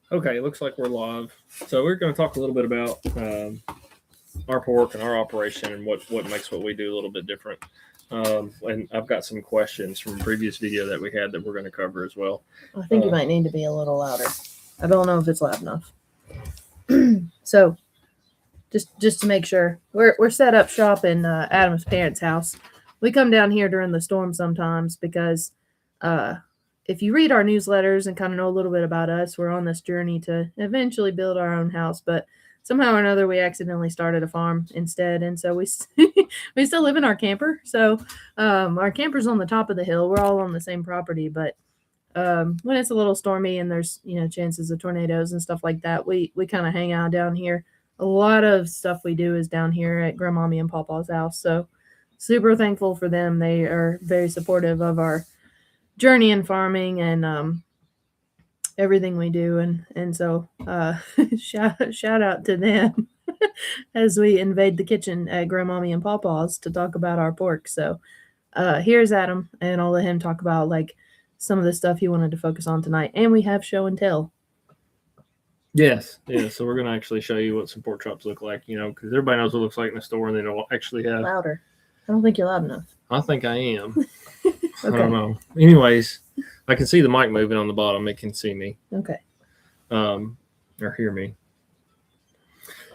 Okay, it looks like we're live. So we're going to talk a little bit about our pork and our operation and what makes what we do a little bit different. And I've got some questions from a previous video that we had that we're going to cover as well. I think you might need to be a little louder. I don't know if it's loud enough. So, just to make sure, we're set up shop in Adam's parents' house. We come down here during the storm sometimes because if you read our newsletters and kind of know a little bit about us, we're on this journey to eventually build our own house, but somehow or another we accidentally started a farm instead, and so we we still live in our camper. So our camper's on the top of the hill. We're all on the same property, but when it's a little stormy and there's chances of tornadoes and stuff like that, we kind of hang out down here. A lot of stuff we do is down here at Grandmommy and Papa's house, so super thankful for them. They are very supportive of our journey in farming and everything we do, and so shout out to them as we invade the kitchen at Grandmommy and Papa's to talk about our pork. So here's Adam, and I'll let him talk about like some of the stuff he wanted to focus on tonight, and we have show and tell. Yes, yeah. So we're going to actually show you what some pork chops look like, because everybody knows what it looks like in the store, and they don't actually have. Louder. I don't think you're loud enough. I think I am. Okay. I don't know. Anyways, I can see the mic moving on the bottom. It can see me. Okay. Or hear me.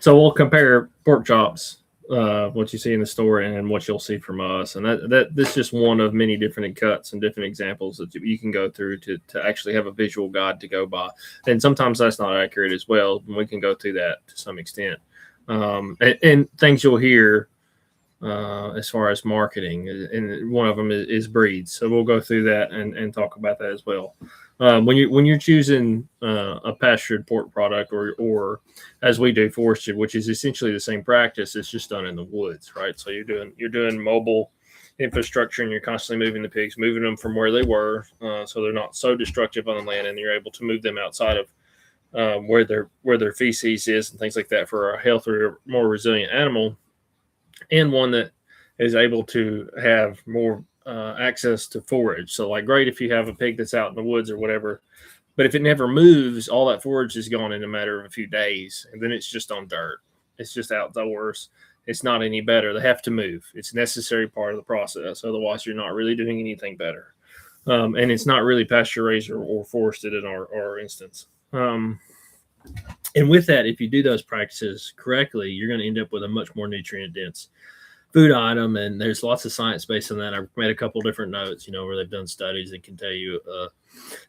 So we'll compare pork chops, what you see in the store, and what you'll see from us. And this is just one of many different cuts and different examples that you can go through to actually have a visual guide to go by. And sometimes that's not accurate as well. And we can go through that to some extent. And things you'll hear as far as marketing, and one of them is breeds. So we'll go through that and talk about that as well. When you're choosing a pastured pork product or as we do forested, which is essentially the same practice, it's just done in the woods, right? So you're doing mobile infrastructure, and you're constantly moving the pigs, moving them from where they were, so they're not so destructive on the land, and you're able to move them outside of where their feces is and things like that for a healthier, more resilient animal, and one that is able to have more access to forage. So like great if you have a pig that's out in the woods or whatever, but if it never moves, all that forage is gone in a matter of a few days, and then it's just on dirt. It's just outdoors. It's not any better. They have to move. It's a necessary part of the process. Otherwise, you're not really doing anything better. And it's not really pasture raised or forested in our instance. And with that, if you do those practices correctly, you're going to end up with a much more nutrient dense food item. And there's lots of science based on that. I've made a couple different notes, where they've done studies that can tell you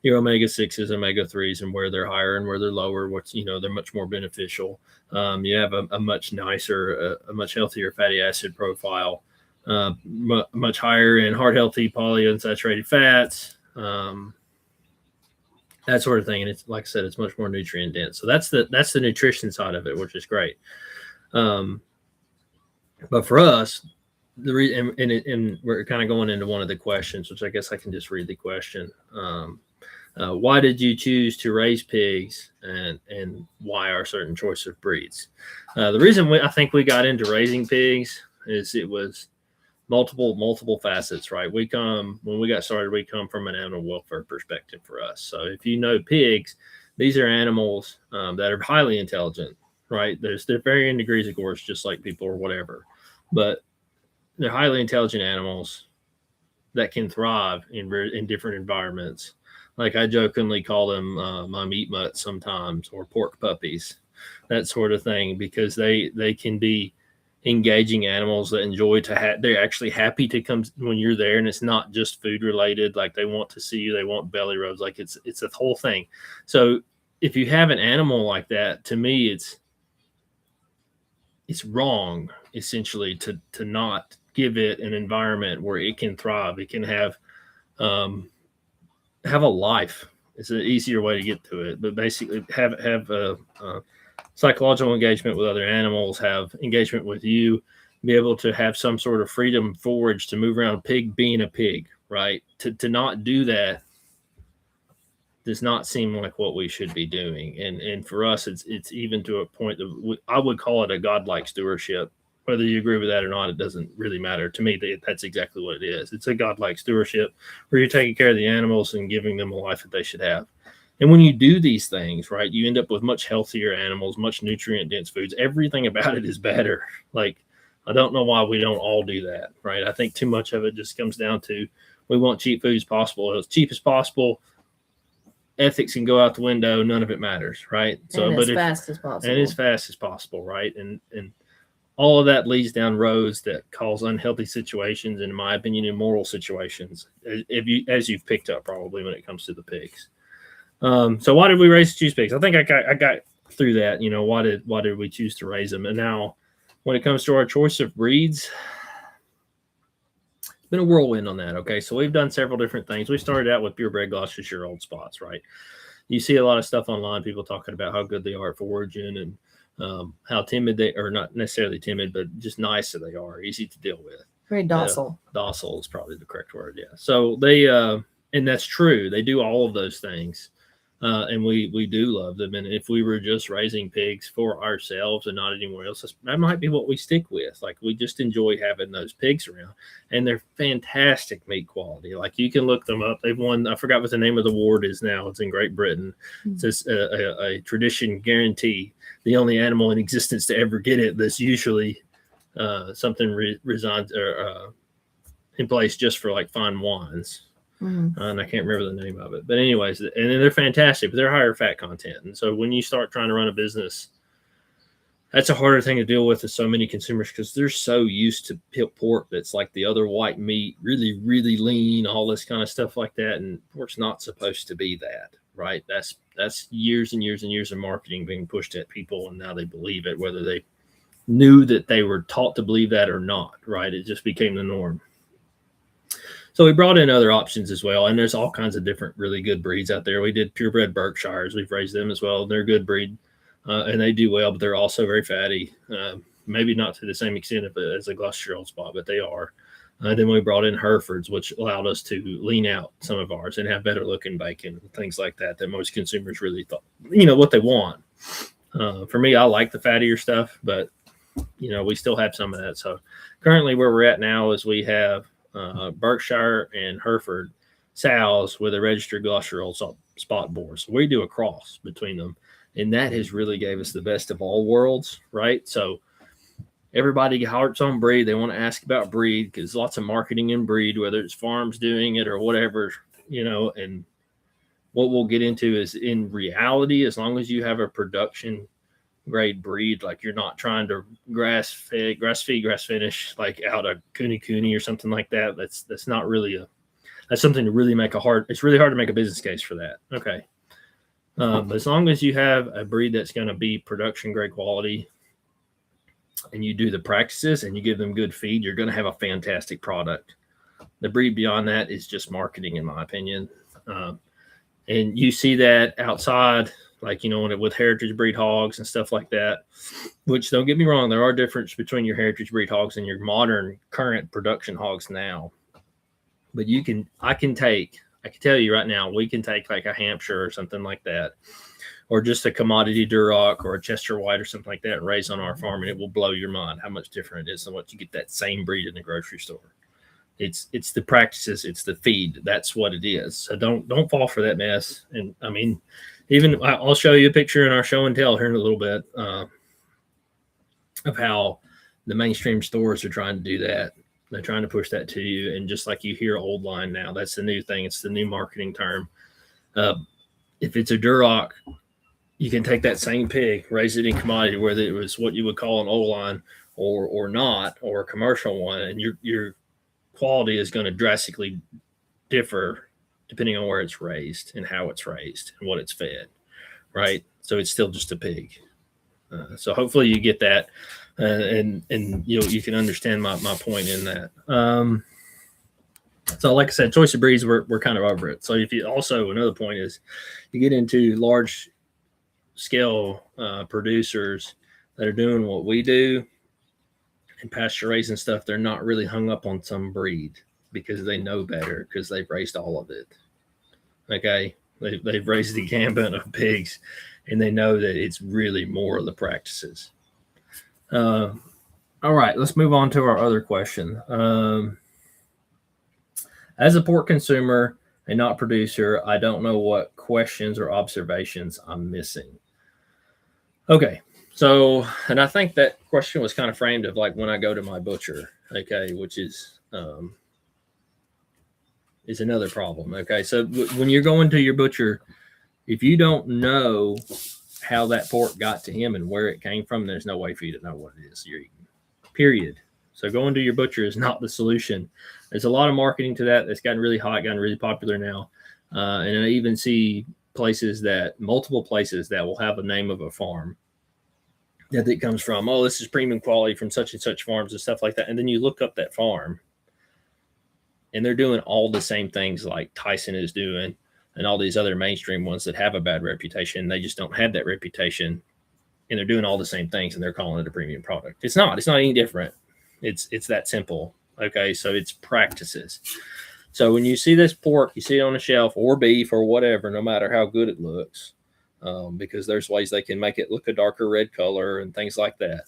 your omega-6s, omega-3s, and where they're higher and where they're lower, they're much more beneficial. You have a much nicer, a much healthier fatty acid profile, much higher in heart healthy polyunsaturated fats, that sort of thing. And it's, like I said, it's much more nutrient dense. So that's the nutrition side of it, which is great. But for us, and we're kind of going into one of the questions, which I guess I can just read the question. Why did you choose to raise pigs, and why are certain choice of breeds? The reason I think we got into raising pigs is it was multiple facets, right? When we got started, we come from an animal welfare perspective for us. So if you know pigs, these are animals that are highly intelligent, right? They're varying degrees, of course, just like people or whatever, but they're highly intelligent animals that can thrive in different environments. Like I jokingly call them my meat mutts sometimes, or pork puppies, that sort of thing, because they can be engaging animals that enjoy they're actually happy to come when you're there, and it's not just food related. Like they want to see you, they want belly rubs, like it's a whole thing. So if you have an animal like that, to me it's wrong essentially to not give it an environment where it can thrive. It can have a life. It's an easier way to get to it, but basically have a psychological engagement with other animals, have engagement with you, be able to have some sort of freedom forage to move around. Pig being a pig, right? To not do that does not seem like what we should be doing. And for us, it's even to a point that I would call it a godlike stewardship. Whether you agree with that or not, it doesn't really matter. To me, that's exactly what it is. It's a godlike stewardship where you're taking care of the animals and giving them a life that they should have. And when you do these things, right, you end up with much healthier animals, much nutrient dense foods. Everything about it is better. Like, I don't know why we don't all do that, right? I think too much of it just comes down to we want cheap food as possible, as cheap as possible. Ethics can go out the window. None of it matters, right? So, and but as fast as possible. and as fast as possible, right? And all of that leads down roads that cause unhealthy situations, and in my opinion, immoral situations, as you've picked up probably when it comes to the pigs. So why did we raise choose pigs? I think I got through that. You know, why did we choose to raise them? And now, when it comes to our choice of breeds, it's been a whirlwind on that. Okay, so we've done several different things. We started out with purebred Gloucestershire old spots, right? You see a lot of stuff online, people talking about how good they are at foraging and how timid they are, not necessarily timid, but just nice that they are, easy to deal with. Very docile. Docile is probably the correct word. Yeah. So they, and that's true. They do all of those things. And we do love them. And if we were just raising pigs for ourselves and not anywhere else, that might be what we stick with. Like, we just enjoy having those pigs around, and they're fantastic meat quality. Like, you can look them up. They've won, I forgot what the name of the award is now. It's in Great Britain. It says a tradition guarantee, the only animal in existence to ever get it. That's usually something resigned or in place just for like fine wines. And I can't remember the name of it, but anyways, and they're fantastic, but they're higher fat content. And so when you start trying to run a business, that's a harder thing to deal with so many consumers, because they're so used to pork that's like the other white meat, really, really lean, all this kind of stuff like that. And pork's not supposed to be that, right? That's years and years and years of marketing being pushed at people, and now they believe it, whether they knew that they were taught to believe that or not, right? It just became the norm. So we brought in other options as well, and there's all kinds of different really good breeds out there. We did purebred Berkshires. We've raised them as well. They're a good breed, and they do well, but they're also very fatty. Maybe not to the same extent as a Gloucestershire Old Spot, but they are. Then we brought in Herefords, which allowed us to lean out some of ours and have better looking bacon, things like that most consumers really thought, what they want. For me, I like the fattier stuff, but, we still have some of that. So currently where we're at now is we have Berkshire and Hereford sows with a registered Gloucestershire Old Spot boar. So we do a cross between them, and that has really gave us the best of all worlds, right? So everybody hearts on breed. They want to ask about breed because lots of marketing in breed, whether it's farms doing it or whatever, and what we'll get into is, in reality, as long as you have a production grade breed, like you're not trying to grass finish like out a cooney or something like that. That's not really that's something to really make it's really hard to make a business case for that. Okay. But as long as you have a breed that's going to be production grade quality, and you do the practices and you give them good feed, you're going to have a fantastic product. The breed beyond that is just marketing, in my opinion. And you see that outside, like, with heritage breed hogs and stuff like that, which, don't get me wrong, there are differences between your heritage breed hogs and your modern current production hogs now. But I can tell you right now, we can take like a Hampshire or something like that, or just a commodity Duroc or a Chester White or something like that, and raise on our farm, and it will blow your mind how much different it is than what you get that same breed in the grocery store. It's the practices, it's the feed. That's what it is. So don't fall for that mess. And I mean, even I'll show you a picture in our show and tell here in a little bit of how the mainstream stores are trying to do that. They're trying to push that to you. And just like you hear old line now, that's the new thing. It's the new marketing term. If it's a Duroc, you can take that same pig, raise it in commodity, whether it was what you would call an old line or not, or a commercial one, and your quality is going to drastically differ depending on where it's raised and how it's raised and what it's fed, right? So it's still just a pig. So hopefully you get that, and you can understand my point in that. So like I said, choice of breeds, we're kind of over it. So if you also, another point is, you get into large scale producers that are doing what we do and pasture raising stuff, they're not really hung up on some breed because they know better, because they've raised all of it. Okay, they've raised the gambit of pigs, and they know that it's really more of the practices. All right, let's move on to our other question. As a pork consumer, and not producer. I don't know what questions or observations I'm missing. Okay. So, and I think that question was kind of framed of like when I go to my butcher, okay, which is another problem. Okay. So when you're going to your butcher, if you don't know how that pork got to him and where it came from, there's no way for you to know what it is you're eating. Period. So going to your butcher is not the solution. There's a lot of marketing to that that's gotten really hot, gotten really popular now. And I even see multiple places that will have a name of a farm that it comes from. Oh, this is premium quality from such and such farms and stuff like that. And then you look up that farm and they're doing all the same things like Tyson is doing and all these other mainstream ones that have a bad reputation. They just don't have that reputation, and they're doing all the same things, and they're calling it a premium product. It's not any different. It's that simple. Okay. So it's practices. So when you see this pork, you see it on the shelf, or beef or whatever, no matter how good it looks, because there's ways they can make it look a darker red color and things like that.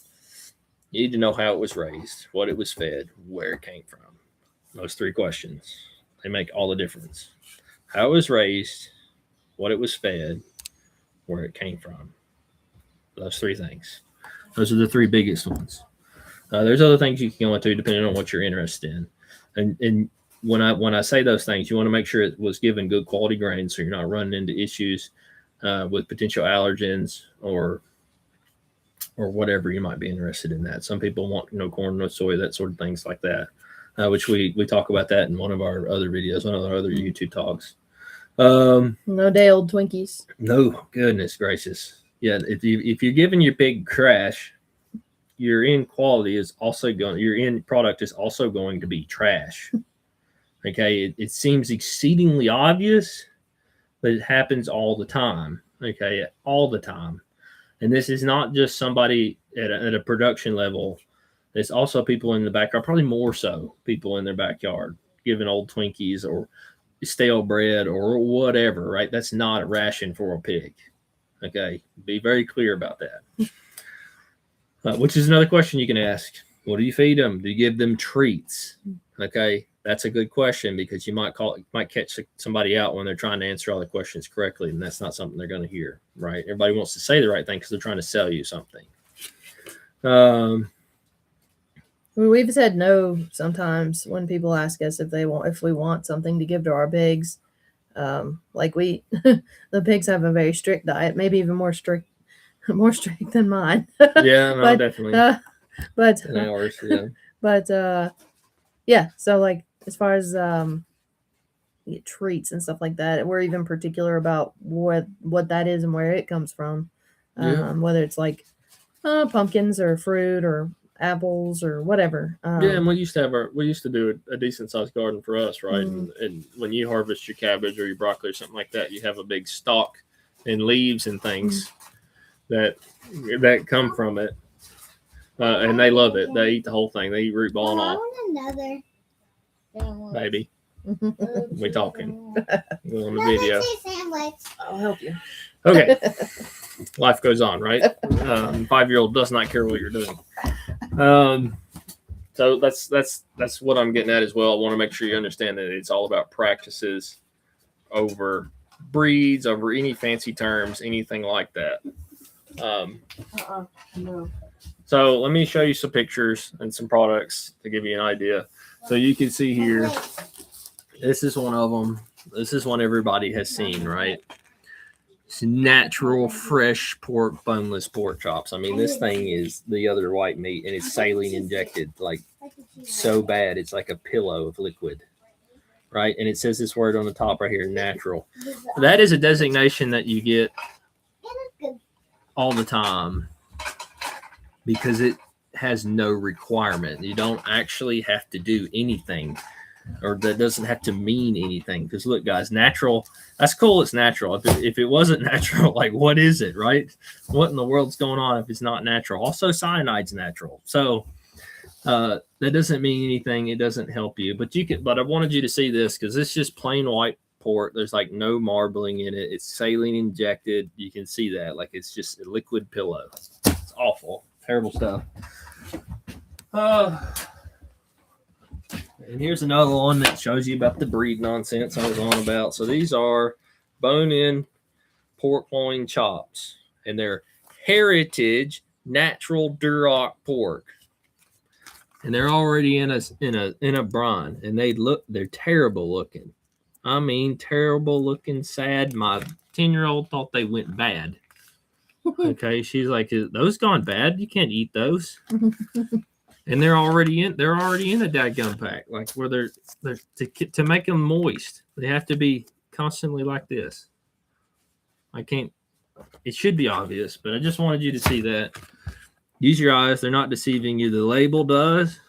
You need to know how it was raised, what it was fed, where it came from. Those three questions, they make all the difference. How it was raised, what it was fed, where it came from. Those three things. Those are the three biggest ones. There's other things you can go into depending on what you're interested in. And when I say those things, you want to make sure it was given good quality grains so you're not running into issues with potential allergens or whatever you might be interested in that. Some people want no corn, no soy, that sort of things like that, which we talk about that in one of our other videos, one of our other YouTube talks. No day old Twinkies. No, goodness gracious. Yeah, if you're giving your pig trash, your end quality is also your end product is also going to be trash. Okay, it seems exceedingly obvious, but it happens all the time. Okay, all the time. And this is not just somebody at a production level. It's also people in the backyard, probably more so people in their backyard, giving old Twinkies or stale bread or whatever, right? That's not a ration for a pig. Okay, be very clear about that. Which is another question you can ask. What do you feed them? Do you give them treats? Okay, that's a good question because you might catch somebody out when they're trying to answer all the questions correctly, and that's not something they're going to hear, right? Everybody wants to say the right thing because they're trying to sell you something. We've said no sometimes when people ask us if we want something to give to our pigs. Like the pigs have a very strict diet, maybe even more strict than mine. Yeah, no, but, definitely. But than ours, yeah. But yeah. So like as far as treats and stuff like that, we're even particular about what that is and where it comes from. Whether it's like pumpkins or fruit or apples or whatever. Yeah, and we used to do a decent sized garden for us, right? Mm-hmm. And when you harvest your cabbage or your broccoli or something like that, you have a big stalk and leaves and things that come from it, and they love it. They eat the whole thing. They eat root ball and all. I want another. Baby, we talking. We're on the video. I'll help you. Okay. Life goes on, right? 5-year-old does not care what you're doing. So that's what I'm getting at as well. I want to make sure you understand that it's all about practices over breeds, over any fancy terms, anything like that. No. So let me show you some pictures and some products to give you an idea. So you can see here, this is one of them. This is one everybody has seen, right? It's natural, fresh pork, boneless pork chops. I mean, this thing is the other white meat, and it's saline injected, like so bad. It's like a pillow of liquid, right? And it says this word on the top right here, natural. That is a designation that you get all the time because it has no requirement. You don't actually have to do anything, or that doesn't have to mean anything. Because look, guys, natural, that's cool. It's natural. If it wasn't natural, like what is it, right? What in the world's going on if it's not natural? Also, cyanide's natural. So that doesn't mean anything. It doesn't help you. But I wanted you to see this because it's just plain white pork. There's like no marbling in it. It's saline injected. You can see that. Like it's just a liquid pillow. It's awful. Terrible stuff. And here's another one that shows you about the breed nonsense I was on about. So these are bone-in pork loin chops, and they're heritage natural Duroc pork, and they're already in a brine, and they're terrible looking. I mean, terrible looking, sad. My 10-year-old thought they went bad. Okay, she's like, "Those gone bad? You can't eat those." And they're already in a dadgum pack, like where they're to make them moist. They have to be constantly like this. I can't. It should be obvious, but I just wanted you to see that. Use your eyes. They're not deceiving you. The label does.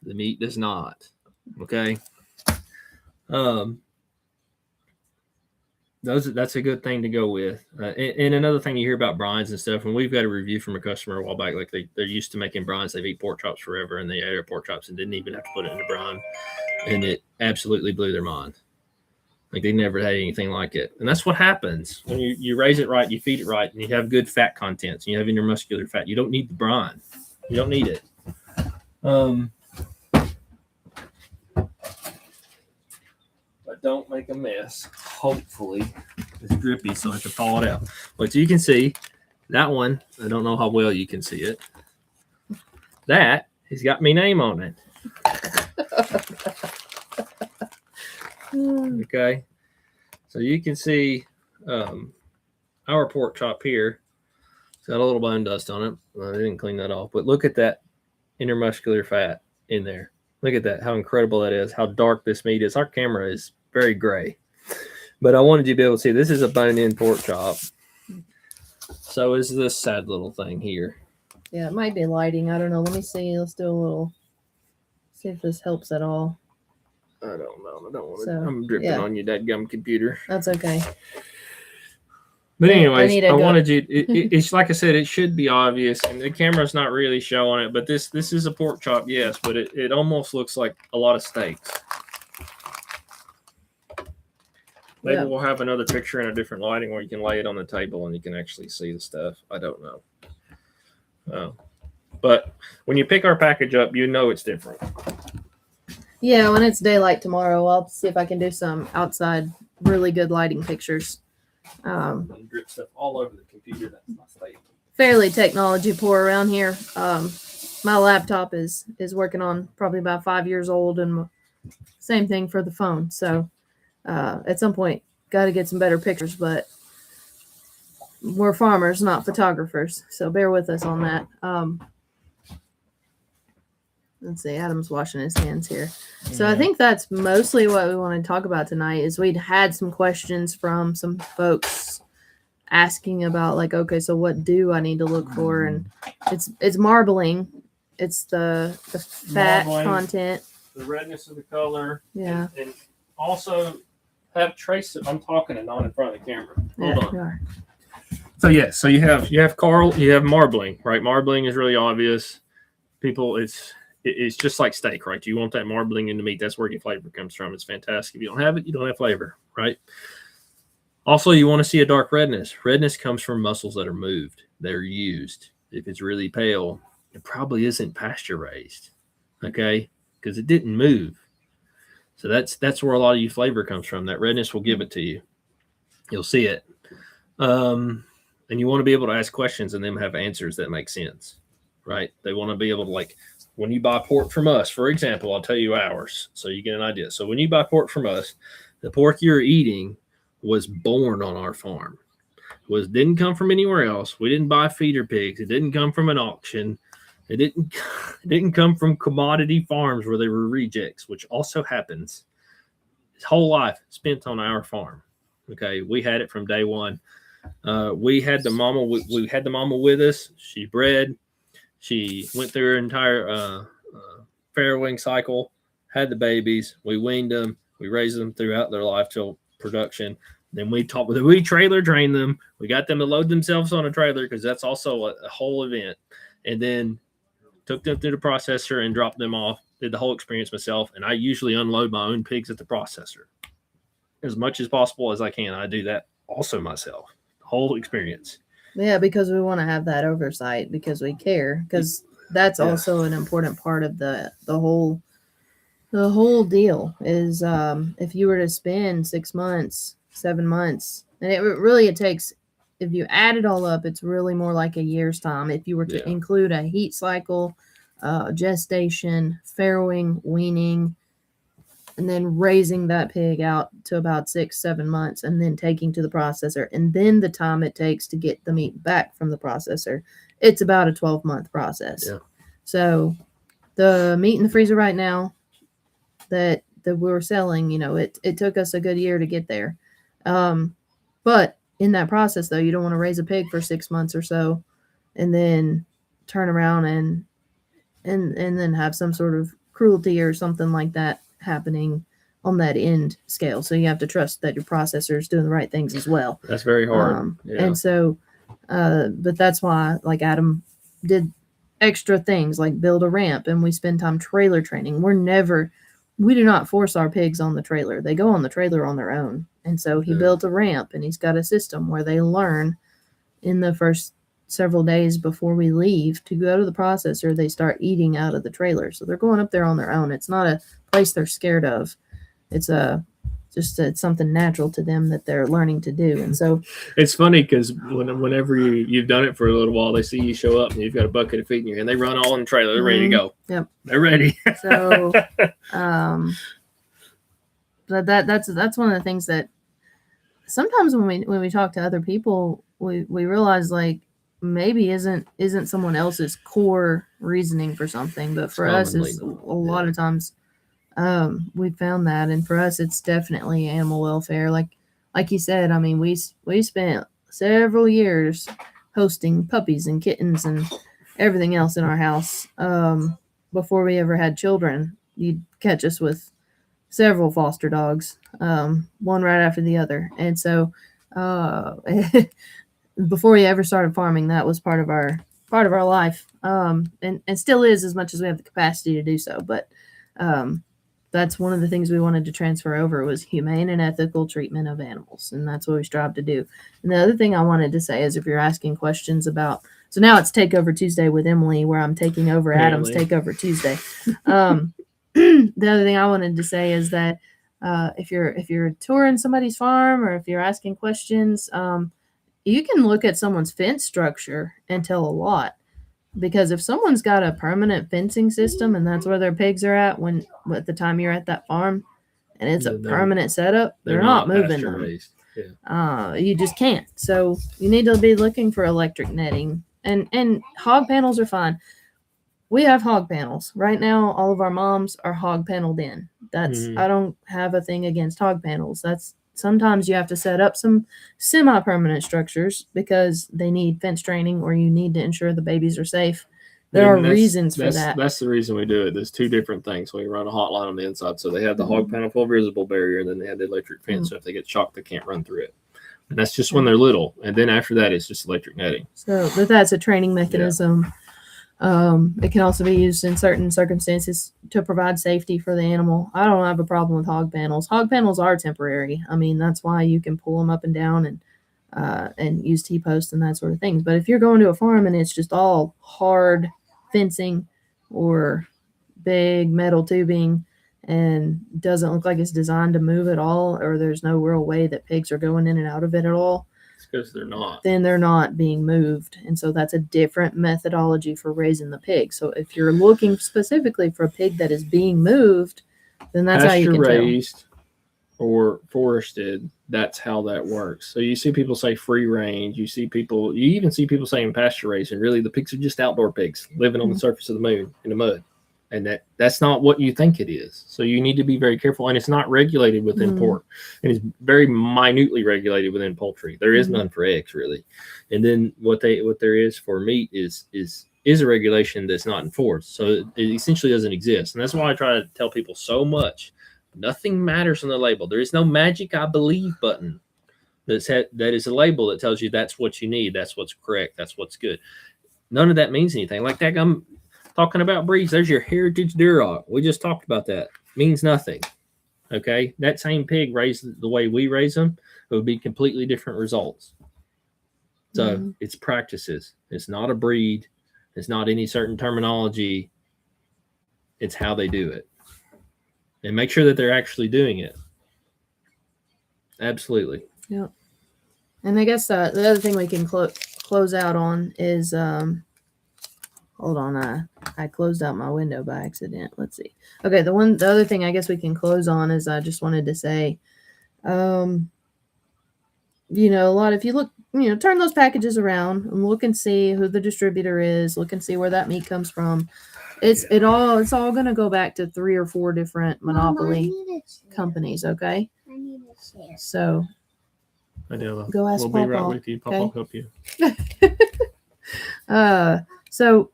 The meat does not. Okay. That's a good thing to go with. And another thing you hear about brines and stuff, and we've got a review from a customer a while back, like they're used to making brines. They've eaten pork chops forever, and they ate their pork chops and didn't even have to put it in a brine, and it absolutely blew their mind. Like they never had anything like it. And that's what happens when you raise it right, you feed it right, and you have good fat contents, and you have intermuscular fat. You don't need the brine. You don't need it. But don't make a mess. Hopefully it's drippy, so I have to thaw it out. But you can see that one. I don't know how well you can see it. That has got me name on it. Okay, so you can see our pork chop here. It's got a little bone dust on it. I didn't clean that off, but look at that intermuscular fat in there. Look at that, how incredible that is, how dark this meat is. Our camera is very gray, but I wanted you to be able to see this is a bone-in pork chop. So is this sad little thing here. Yeah, it might be lighting. I don't know. Let me see. Let's do a little, see if this helps at all. I don't know. I don't want to. So, I'm dripping yeah. on you, that gum computer. That's okay. But Yeah, anyways, I go. wanted you. It's like I said, it should be obvious, and the camera's not really showing it. But this is a pork chop, yes, but it almost looks like a lot of steaks. Maybe we'll have another picture in a different lighting where you can lay it on the table and you can actually see the stuff. I don't know. But when you pick our package up, you know it's different. Yeah, when it's daylight tomorrow, I'll see if I can do some outside really good lighting pictures. Drip stuff all over the computer. That's not stable. Fairly technology poor around here. My laptop is working on probably about 5 years old, and same thing for the phone. So at some point, got to get some better pictures, but we're farmers, not photographers. So bear with us on that. Let's see, Adam's washing his hands here. So I think that's mostly what we want to talk about tonight is we'd had some questions from some folks asking about like, okay, so what do I need to look for? And it's marbling. It's the fat Marbling, content. the redness of the color. Yeah. And also have trace. I'm talking and not in front of the camera. Hold on. You are. So yes, so you have marbling, right? Marbling is really obvious. People, it's just like steak, right? You want that marbling in the meat. That's where your flavor comes from. It's fantastic. If you don't have it, you don't have flavor, right? Also, you want to see a dark redness. Redness comes from muscles that are moved, that are used. If it's really pale, it probably isn't pasture raised, okay? Because it didn't move. So that's where a lot of your flavor comes from. That redness will give it to you. You'll see it. And you want to be able to ask questions and them have answers that make sense, right? They want to be able to, like, when you buy pork from us, for example, I'll tell you ours so you get an idea. So when you buy pork from us, the pork you're eating was born on our farm. Didn't come from anywhere else. We didn't buy feeder pigs. It didn't come from an auction. It didn't come from commodity farms where they were rejects, which also happens. His whole life spent on our farm. Okay, we had it from day one. We had the mama. We had the mama with us. She bred. She went through her entire farrowing cycle. Had the babies. We weaned them. We raised them throughout their life till production. Then we trailer trained them. We got them to load themselves on a trailer because that's also a whole event. And then took them through the processor and dropped them off. Did the whole experience myself. And I usually unload my own pigs at the processor as much as possible as I can. I do that also myself. The whole experience. Yeah, because we want to have that oversight because we care. Because that's also an important part of the whole The whole deal is if you were to spend 6 months, 7 months, and it takes, if you add it all up, it's really more like a year's time. If you were to Yeah. include a heat cycle, gestation, farrowing, weaning, and then raising that pig out to about 6, 7 months, and then taking to the processor, and then the time it takes to get the meat back from the processor, it's about a 12-month process. Yeah. So the meat in the freezer right now that we're selling, it took us a good year to get there. But in that process, though, you don't want to raise a pig for 6 months or so, and then turn around and then have some sort of cruelty or something like that happening on that end scale. So you have to trust that your processor is doing the right things as well. That's very hard. Yeah. And so, but that's why, like, Adam did extra things like build a ramp, and we spend time trailer training. We do not force our pigs on the trailer. They go on the trailer on their own. And so he built a ramp, and he's got a system where they learn in the first several days before we leave to go to the processor. They start eating out of the trailer. So they're going up there on their own. It's not a place they're scared of. It's it's something natural to them that they're learning to do. And so it's funny because whenever you've done it for a little while, they see you show up and you've got a bucket of feed in your hand. They run all in the trailer. They're ready to go. Yep. They're ready. So, that's one of the things that sometimes when we talk to other people, we realize, like, maybe isn't someone else's core reasoning for something, but for us, is a lot of times we found that, and for us, it's definitely animal welfare. Like you said, I mean, we spent several years hosting puppies and kittens and everything else in our house before we ever had children. You'd catch us with several foster dogs, one right after the other. And so before we ever started farming, that was part of our life, and still is, as much as we have the capacity to do so. But that's one of the things we wanted to transfer over, was humane and ethical treatment of animals, and that's what we strive to do. And the other thing I wanted to say is, if you're asking questions about, so now it's Takeover Tuesday with Emily, where I'm taking over Adam's Takeover Tuesday. The other thing I wanted to say is that if you're touring somebody's farm, or if you're asking questions, you can look at someone's fence structure and tell a lot. Because if someone's got a permanent fencing system, and that's where their pigs are at at the time you're at that farm, and it's a permanent setup, they're not moving them. Yeah. You just can't. So you need to be looking for electric netting, and hog panels are fine. We have hog panels right now. All of our moms are hog paneled in. I don't have a thing against hog panels. Sometimes you have to set up some semi-permanent structures because they need fence training, or you need to ensure the babies are safe. There are reasons for that. That's the reason we do it. There's two different things. We run a hotline on the inside. So they have the hog panel full visible barrier, and then they have the electric fence. So if they get shocked, they can't run through it. And that's just when they're little. And then after that, it's just electric netting. So that's a training mechanism. Yeah. It can also be used in certain circumstances to provide safety for the animal. I don't have a problem with hog panels. Hog panels are temporary. I mean, that's why you can pull them up and down and use T-posts and that sort of things. But if you're going to a farm and it's just all hard fencing or big metal tubing and doesn't look like it's designed to move at all, or there's no real way that pigs are going in and out of it at all, because they're not. Then they're not being moved. And so that's a different methodology for raising the pig. So if you're looking specifically for a pig that is being moved, then that's how you can raised or forested, that's how that works. So you see people say free range, you even see people saying pasture raised, and really the pigs are just outdoor pigs living on the surface of the moon in the mud. And that's not what you think it is. So you need to be very careful. And it's not regulated within pork. And it's very minutely regulated within poultry. There is none for eggs, really. And then what there is for meat is a regulation that's not enforced. So it essentially doesn't exist. And that's why I try to tell people so much. Nothing matters on the label. There is no magic I believe button that is a label that tells you that's what you need. That's what's correct. That's what's good. None of that means anything. Like that, I'm talking about breeds. There's your heritage Duroc. We just talked about that. Means nothing. Okay. That same pig raised the way we raise them, it would be completely different results. So it's practices. It's not a breed. It's not any certain terminology. It's how they do it. and make sure that they're actually doing it. Absolutely. Yeah. And I guess the other thing we can close out on is hold on, I closed out my window by accident. Let's see. Okay, the other thing I guess we can close on is I just wanted to say, you know, a lot, if you look, you know, turn those packages around and look and see who the distributor is, look and see where that meat comes from. It's all going to go back to 3 or 4 different monopoly companies. Okay. I need a chair. So Adela, go ask we'll Papa. be right with you. Papa will help you. So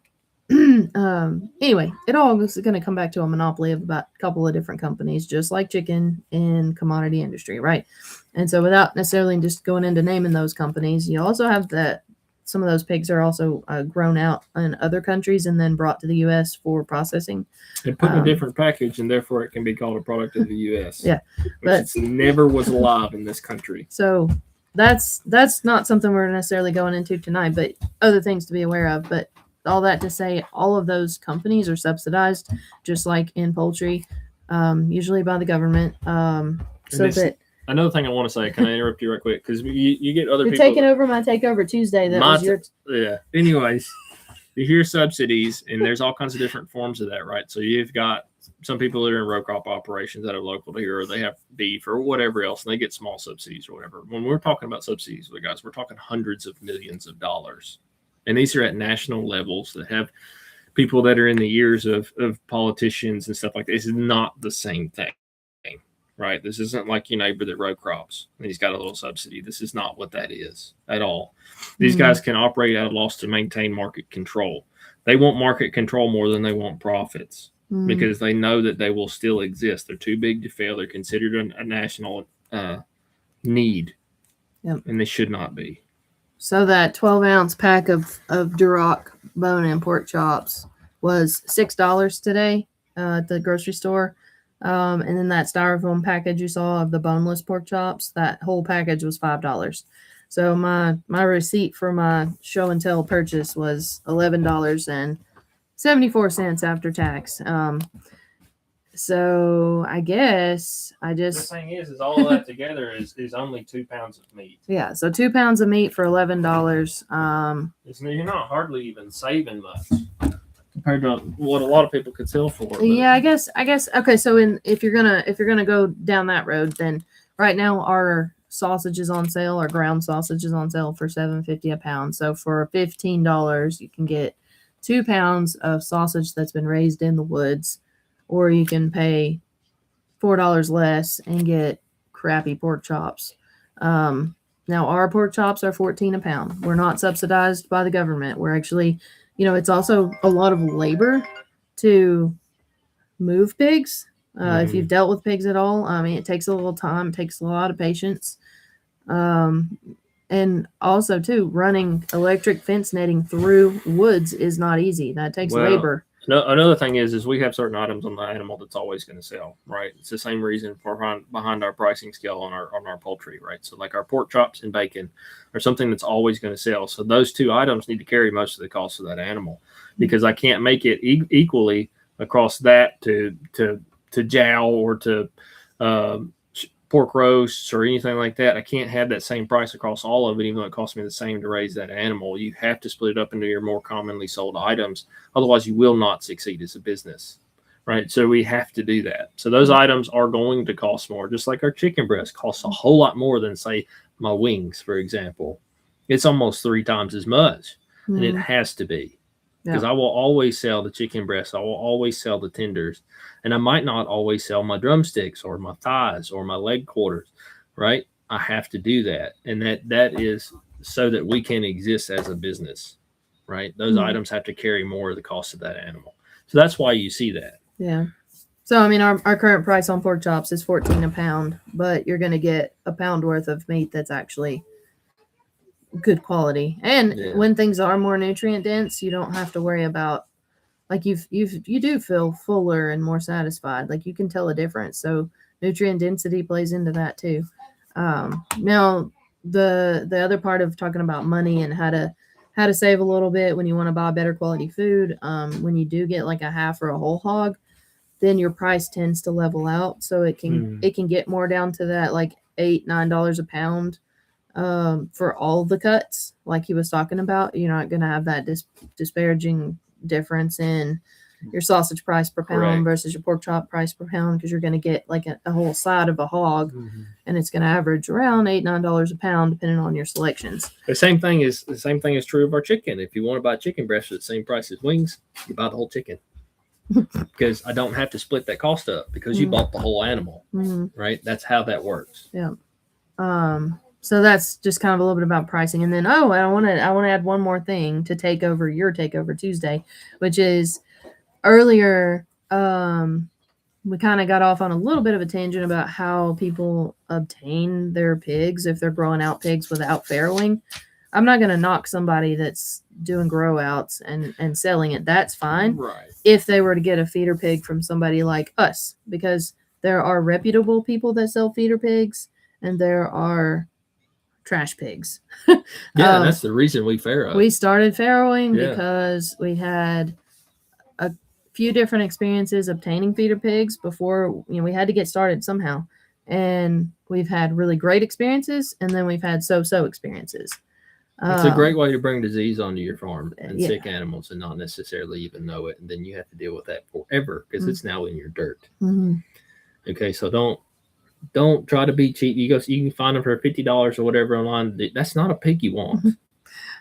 anyway, it all is going to come back to a monopoly of about a couple of different companies, just like chicken in commodity industry, right? And so without necessarily just going into naming those companies, you also have that some of those pigs are also grown out in other countries and then brought to the U.S. for processing. And put in a different package, and therefore it can be called a product of the U.S. Yeah, which never was alive in this country. So that's not something we're necessarily going into tonight, but other things to be aware of. But all that to say, all of those companies are subsidized, just like in poultry, usually by the government. So that another thing I want to say, can I interrupt you right quick? Because you get other you're people taking over my Takeover Tuesday. That was your yeah. Anyways, you hear subsidies, and there's all kinds of different forms of that, right? So you've got some people that are in row crop operations that are local to here, or they have beef or whatever else, and they get small subsidies or whatever. When we're talking about subsidies, guys, we're talking hundreds of millions of dollars. And these are at national levels that have people that are in the ears of politicians and stuff like that. This is not the same thing, right? This isn't like your neighbor that row crops and he's got a little subsidy. This is not what that is at all. These guys can operate at a loss to maintain market control. They want market control more than they want profits because they know that they will still exist. They're too big to fail. They're considered a national need, and they should not be. So that 12-ounce pack of Duroc bone and pork chops was $6 today at the grocery store. And then that styrofoam package you saw of the boneless pork chops, that whole package was $5. So my receipt for my show and tell purchase was $11.74 after tax. So I guess I just the thing is all of that together is only 2 pounds of meat. Yeah, so 2 pounds of meat for $11. You're not hardly even saving much compared to what a lot of people could sell for. But. Yeah, I guess. Okay, so if you're gonna go down that road, then right now our sausage is on sale. Our ground sausage is on sale for $7.50 a pound. So for $15, you can get 2 pounds of sausage that's been raised in the woods. Or you can pay $4 less and get crappy pork chops. Now our pork chops are $14 a pound. We're not subsidized by the government. We're actually, it's also a lot of labor to move pigs. If you've dealt with pigs at all, I mean, it takes a little time. It takes a lot of patience. And also too, running electric fence netting through woods is not easy. That takes labor. No, another thing is we have certain items on the animal that's always going to sell, right? It's the same reason behind our pricing scale on our poultry, right? So like our pork chops and bacon are something that's always going to sell. So those 2 items need to carry most of the cost of that animal because I can't make it equally across that to jowl or to pork roasts or anything like that. I can't have that same price across all of it, even though it costs me the same to raise that animal. You have to split it up into your more commonly sold items. Otherwise, you will not succeed as a business, right? So we have to do that. So those items are going to cost more, just like our chicken breast costs a whole lot more than, say, my wings, for example. It's almost 3 times as much, and it has to be. Because I will always sell the chicken breast. I will always sell the tenders. And I might not always sell my drumsticks or my thighs or my leg quarters, right? I have to do that. And that is so that we can exist as a business, right? Those items have to carry more of the cost of that animal. So that's why you see that. Yeah. So, I mean, our current price on pork chops is $14 a pound, but you're going to get a pound worth of meat that's actually good quality. And when things are more nutrient dense, you don't have to worry about, like, you do feel fuller and more satisfied. Like, you can tell a difference. So nutrient density plays into that too. Now the other part of talking about money and how to save a little bit when you want to buy better quality food, when you do get like a half or a whole hog, then your price tends to level out. So it can get more down to that like $8-9 a pound for all the cuts, like he was talking about. You're not going to have that disparaging difference in your sausage price per pound Correct. versus your pork chop price per pound, because you're going to get like a whole side of a hog, and it's going to average around $8-9 a pound depending on your selections. The same thing is true of our chicken. If you want to buy chicken breast at the same price as wings, you buy the whole chicken. Because I don't have to split that cost up because you bought the whole animal, right? That's how that works. Yeah. So that's just kind of a little bit about pricing. And then, I want to add one more thing to take over your Takeover Tuesday, which is earlier, we kind of got off on a little bit of a tangent about how people obtain their pigs if they're growing out pigs without farrowing. I'm not going to knock somebody that's doing grow outs and selling it. That's fine. Right. If they were to get a feeder pig from somebody like us, because there are reputable people that sell feeder pigs and there are trash pigs. Yeah, that's the reason we farrow. We started farrowing because we had a few different experiences obtaining feeder pigs before. We had to get started somehow. And we've had really great experiences, and then we've had so-so experiences. It's a great way to bring disease onto your farm and sick animals and not necessarily even know it. And then you have to deal with that forever because it's now in your dirt. Okay, so don't try to be cheap. You can find them for $50 or whatever online. That's not a pig you want.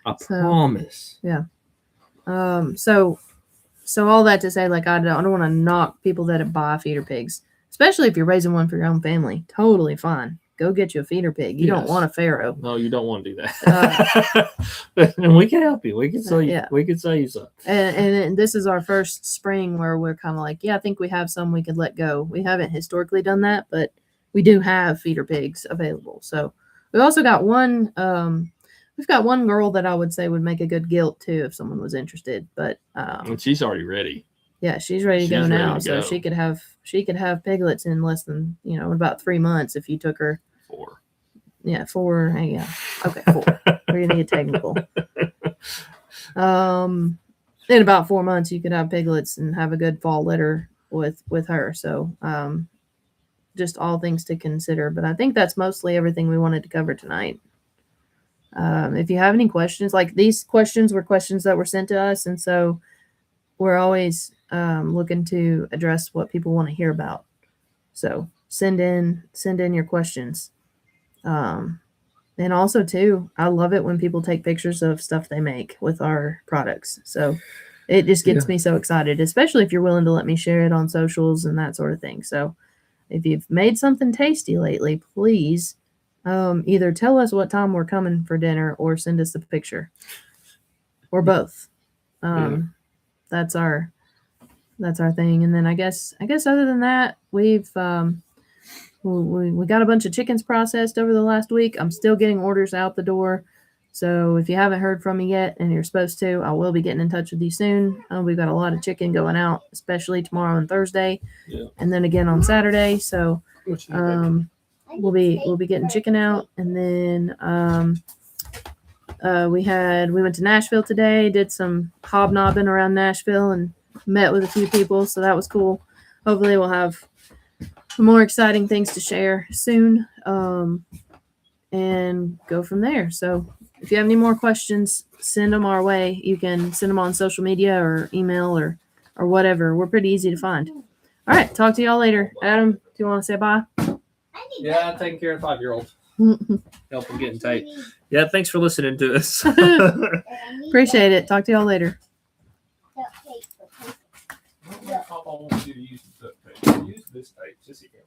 I promise. Yeah. So all that to say, like, I don't want to knock people that buy feeder pigs, especially if you're raising one for your own family. Totally fine. Go get you a feeder pig. You don't want a farrow. No, you don't want to do that. And we can help you. We can sell you. We can sell you some. And this is our first spring where we're kind of like, I think we have some we could let go. We haven't historically done that, but we do have feeder pigs available. So we also got one. We've got one girl that I would say would make a good gilt too if someone was interested. But and she's already ready. Yeah, she's ready to go now. So she could have piglets in less than in about 3 months if you took her. 4. Yeah, 4. Yeah. Okay, 4. We're gonna get technical. In about 4 months, you could have piglets and have a good fall litter with her. So, just all things to consider. But I think that's mostly everything we wanted to cover tonight. If you have any questions, like these questions were questions that were sent to us, and so we're always looking to address what people want to hear about. So send in your questions. And also too, I love it when people take pictures of stuff they make with our products. So it just gets me so excited, especially if you're willing to let me share it on socials and that sort of thing. So if you've made something tasty lately, please either tell us what time we're coming for dinner or send us a picture or both. That's our thing. And then I guess other than that, we got a bunch of chickens processed over the last week. I'm still getting orders out the door. So if you haven't heard from me yet and you're supposed to, I will be getting in touch with you soon. We've got a lot of chicken going out, especially tomorrow and Thursday, and then again on Saturday. So we'll be getting chicken out. And then we went to Nashville today, did some hobnobbing around Nashville and met with a few people. So that was cool. Hopefully we'll have more exciting things to share soon, and go from there. So if you have any more questions, send them our way. You can send them on social media or email or whatever. We're pretty easy to find. All right. Talk to y'all later. Adam, do you want to say bye? Yeah, I'm taking care of 5-year-olds. Help them get in tight. Yeah, thanks for listening to us. Appreciate it. Talk to y'all later. Papa wants you to use the duct tape. Use this tape. Just so you can